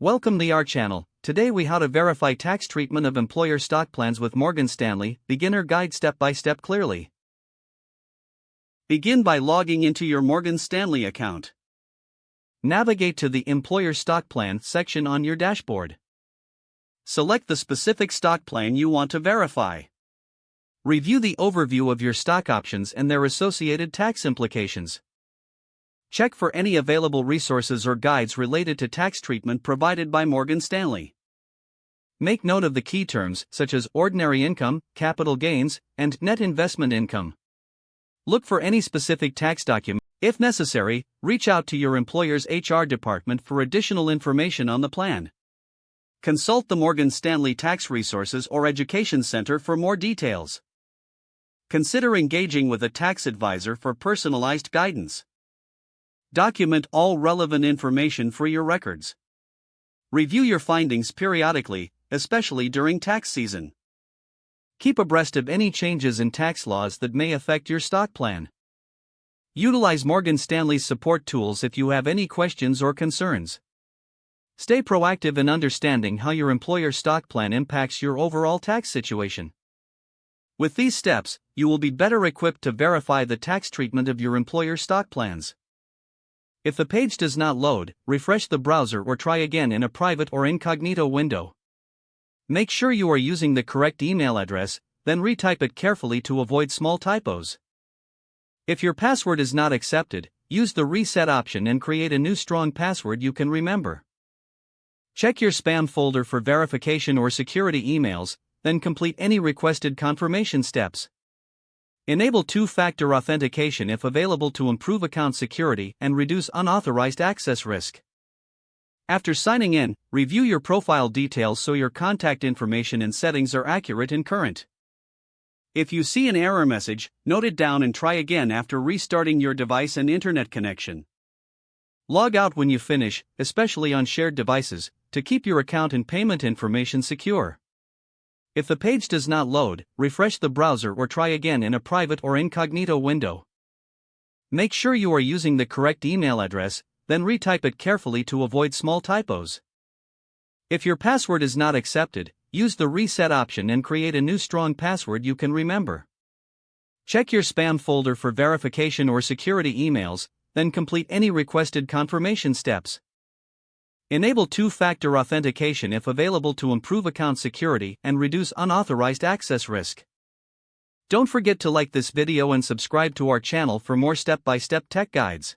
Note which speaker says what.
Speaker 1: Welcome to our channel. Today we how to verify tax treatment of employer stock plans with Morgan Stanley, beginner guide step by step clearly. Begin by logging into your Morgan Stanley account. Navigate to the Employer Stock Plan section on your dashboard. Select the specific stock plan you want to verify. Review the overview of your stock options and their associated tax implications. Check for any available resources or guides related to tax treatment provided by Morgan Stanley. Make note of the key terms such as ordinary income, capital gains, and net investment income. Look for any specific tax document. If necessary, reach out to your employer's HR department for additional information on the plan. Consult the Morgan Stanley Tax Resources or Education Center for more details. Consider engaging with a tax advisor for personalized guidance. Document all relevant information for your records. Review your findings periodically, especially during tax season. Keep abreast of any changes in tax laws that may affect your stock plan. Utilize Morgan Stanley's support tools if you have any questions or concerns. Stay proactive in understanding how your employer stock plan impacts your overall tax situation. With these steps, you will be better equipped to verify the tax treatment of your employer stock plans. If the page does not load, refresh the browser or try again in a private or incognito window. Make sure you are using the correct email address, then retype it carefully to avoid small typos. If your password is not accepted, use the reset option and create a new strong password you can remember. Check your spam folder for verification or security emails, then complete any requested confirmation steps. Enable two-factor authentication if available to improve account security and reduce unauthorized access risk. After signing in, review your profile details so your contact information and settings are accurate and current. If you see an error message, note it down and try again after restarting your device and internet connection. Log out when you finish, especially on shared devices, to keep your account and payment information secure. If the page does not load, refresh the browser or try again in a private or incognito window. Make sure you are using the correct email address, then retype it carefully to avoid small typos. If your password is not accepted, use the reset option and create a new strong password you can remember. Check your spam folder for verification or security emails, then complete any requested confirmation steps. Enable two-factor authentication if available to improve account security and reduce unauthorized access risk. Don't forget to like this video and subscribe to our channel for more step-by-step tech guides.